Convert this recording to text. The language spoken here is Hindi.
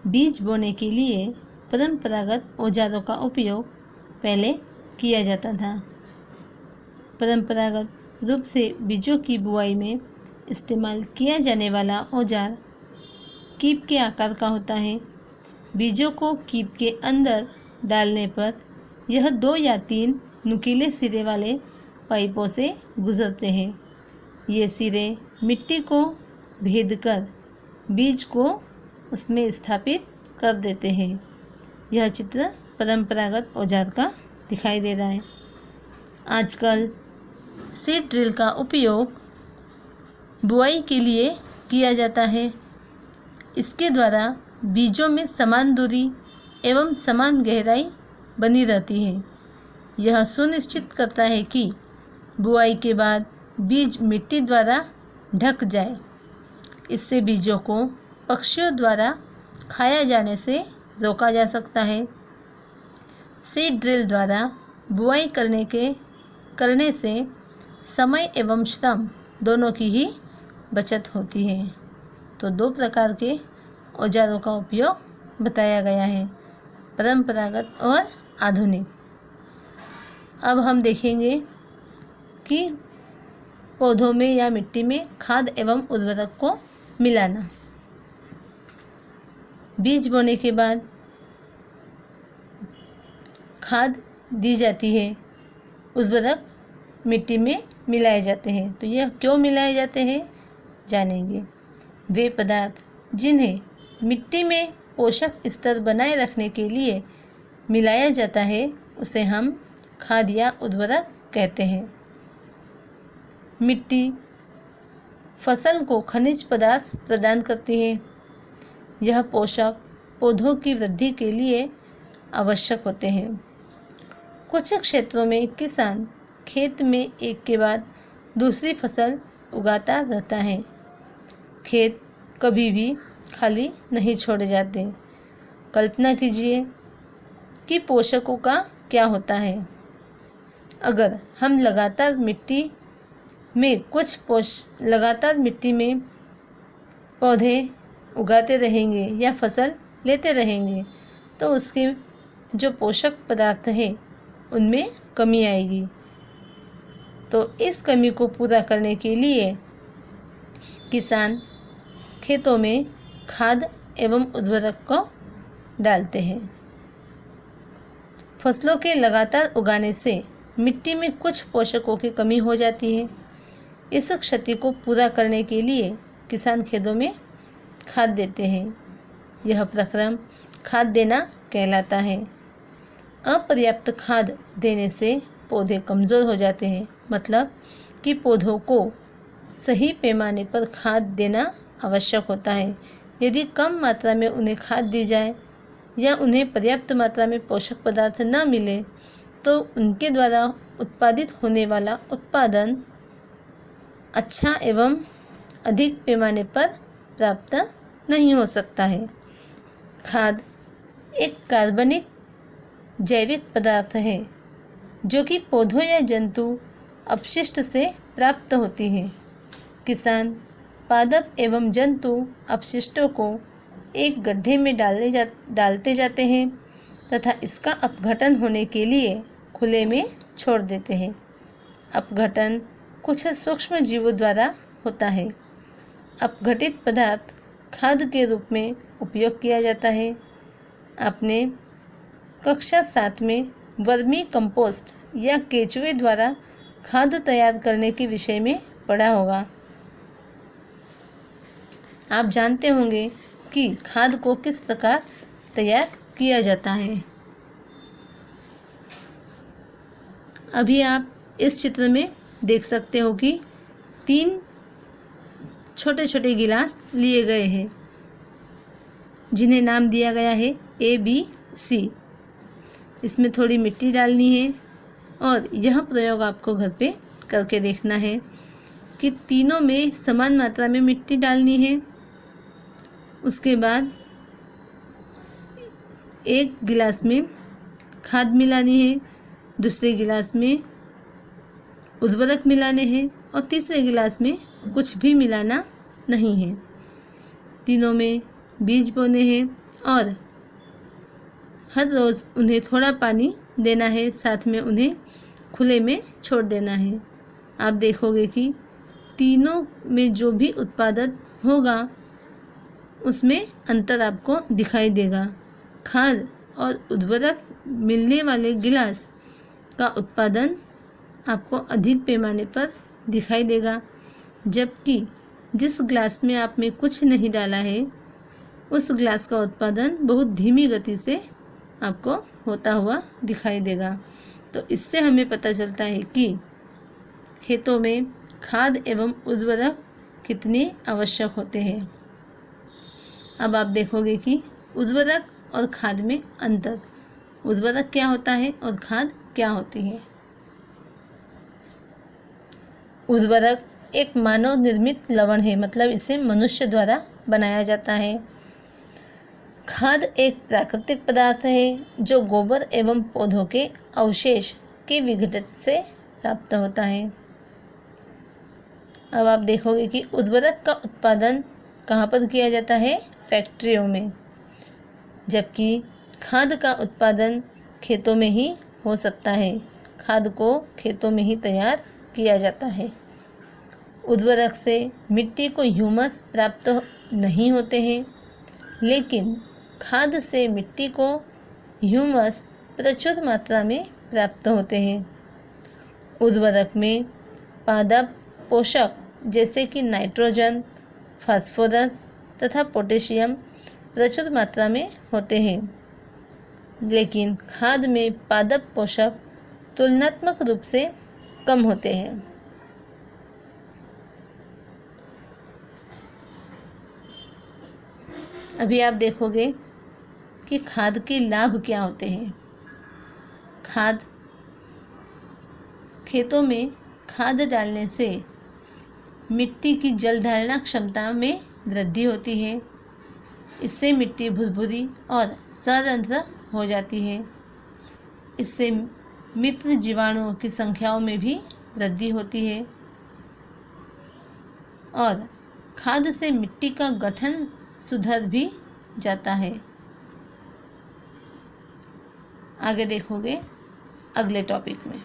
बीज बोने के लिए परंपरागत औजारों का उपयोग पहले किया जाता था। परंपरागत रूप से बीजों की बुआई में इस्तेमाल किया जाने वाला औजार कीप के आकार का होता है। बीजों को कीप के अंदर डालने पर यह 2 या 3 नुकीले सिरे वाले पाइपों से गुजरते हैं। ये सिरे मिट्टी को भेद कर बीज को उसमें स्थापित कर देते हैं। यह चित्र परंपरागत औजार का दिखाई दे रहा है। आजकल सीड ड्रिल का उपयोग बुआई के लिए किया जाता है। इसके द्वारा बीजों में समान दूरी एवं समान गहराई बनी रहती है। यह सुनिश्चित करता है कि बुआई के बाद बीज मिट्टी द्वारा ढक जाए। इससे बीजों को पक्षियों द्वारा खाया जाने से रोका जा सकता है। सीड ड्रिल द्वारा बुआई करने से समय एवं श्रम दोनों की ही बचत होती है। तो 2 प्रकार के औजारों का उपयोग बताया गया है, परंपरागत और आधुनिक। अब हम देखेंगे कि पौधों में या मिट्टी में खाद एवं उर्वरक को मिलाना। बीज बोने के बाद खाद दी जाती है, उर्वरक मिट्टी में मिलाए जाते हैं। तो यह क्यों मिलाए जाते हैं जानेंगे। वे पदार्थ जिन्हें मिट्टी में पोषक स्तर बनाए रखने के लिए मिलाया जाता है उसे हम खाद या उर्वरक कहते हैं। मिट्टी फसल को खनिज पदार्थ प्रदान करती है। यह पोषक पौधों की वृद्धि के लिए आवश्यक होते हैं। कुछ क्षेत्रों में किसान खेत में एक के बाद दूसरी फसल उगाता रहता है। खेत कभी भी खाली नहीं छोड़े जाते। कल्पना कीजिए कि पोषकों का क्या होता है। अगर हम लगातार मिट्टी में पौधे उगाते रहेंगे या फसल लेते रहेंगे तो उसके जो पोषक पदार्थ हैं उनमें कमी आएगी। तो इस कमी को पूरा करने के लिए किसान खेतों में खाद एवं उर्वरक को डालते हैं। फसलों के लगातार उगाने से मिट्टी में कुछ पोषकों की कमी हो जाती है। इस क्षति को पूरा करने के लिए किसान खेतों में खाद देते हैं। यह प्रक्रम खाद देना कहलाता है। अपर्याप्त खाद देने से पौधे कमज़ोर हो जाते हैं। मतलब कि पौधों को सही पैमाने पर खाद देना आवश्यक होता है। यदि कम मात्रा में उन्हें खाद दी जाए या उन्हें पर्याप्त मात्रा में पोषक पदार्थ न मिले तो उनके द्वारा उत्पादित होने वाला उत्पादन अच्छा एवं अधिक पैमाने पर प्राप्त नहीं हो सकता है। खाद एक कार्बनिक जैविक पदार्थ है जो कि पौधों या जंतु अपशिष्ट से प्राप्त होती है। किसान पादप एवं जंतु अपशिष्टों को एक गड्ढे में डालते जाते हैं तथा इसका अपघटन होने के लिए खुले में छोड़ देते हैं। अपघटन कुछ सूक्ष्म जीवों द्वारा होता है। अपघटित पदार्थ खाद के रूप में उपयोग किया जाता है। आपने कक्षा 7 में वर्मी कंपोस्ट या केचुए द्वारा खाद तैयार करने के विषय में पढ़ा होगा। आप जानते होंगे कि खाद को किस प्रकार तैयार किया जाता है। अभी आप इस चित्र में देख सकते हो कि 3 छोटे छोटे गिलास लिए गए हैं जिन्हें नाम दिया गया है ABC। इसमें थोड़ी मिट्टी डालनी है और यह प्रयोग आपको घर पे करके देखना है कि तीनों में समान मात्रा में मिट्टी डालनी है। उसके बाद एक गिलास में खाद मिलानी है, दूसरे गिलास में उर्वरक मिलाने हैं और तीसरे गिलास में कुछ भी मिलाना नहीं है। तीनों में बीज बोने हैं और हर रोज़ उन्हें थोड़ा पानी देना है, साथ में उन्हें खुले में छोड़ देना है। आप देखोगे कि तीनों में जो भी उत्पादन होगा उसमें अंतर आपको दिखाई देगा। खाद और उर्वरक मिलने वाले गिलास का उत्पादन आपको अधिक पैमाने पर दिखाई देगा, जबकि जिस ग्लास में आपने कुछ नहीं डाला है उस ग्लास का उत्पादन बहुत धीमी गति से आपको होता हुआ दिखाई देगा। तो इससे हमें पता चलता है कि खेतों में खाद एवं उर्वरक कितने आवश्यक होते हैं। अब आप देखोगे कि उर्वरक और खाद में अंतर, उर्वरक क्या होता है और खाद क्या होती है। उर्वरक एक मानव निर्मित लवण है, मतलब इसे मनुष्य द्वारा बनाया जाता है। खाद एक प्राकृतिक पदार्थ है जो गोबर एवं पौधों के अवशेष के विघटन से प्राप्त होता है। अब आप देखोगे कि उर्वरक का उत्पादन कहाँ पर किया जाता है, फैक्ट्रियों में, जबकि खाद का उत्पादन खेतों में ही हो सकता है। खाद को खेतों में ही तैयार किया जाता है। उर्वरक से मिट्टी को ह्यूमस प्राप्त नहीं होते हैं, लेकिन खाद से मिट्टी को ह्यूमस प्रचुर मात्रा में प्राप्त होते हैं। उर्वरक में पादप पोषक जैसे कि नाइट्रोजन, फास्फोरस तथा पोटेशियम प्रचुर मात्रा में होते हैं, लेकिन खाद में पादप पोषक तुलनात्मक रूप से कम होते हैं। अभी आप देखोगे कि खाद के लाभ क्या होते हैं। खाद, खेतों में खाद डालने से मिट्टी की जल धारणा क्षमता में वृद्धि होती है। इससे मिट्टी भुरभुरी और सरंध्र हो जाती है। इससे मित्र जीवाणुओं की संख्याओं में भी वृद्धि होती है और खाद से मिट्टी का गठन सुधर भी जाता है। आगे देखोगे अगले टॉपिक में।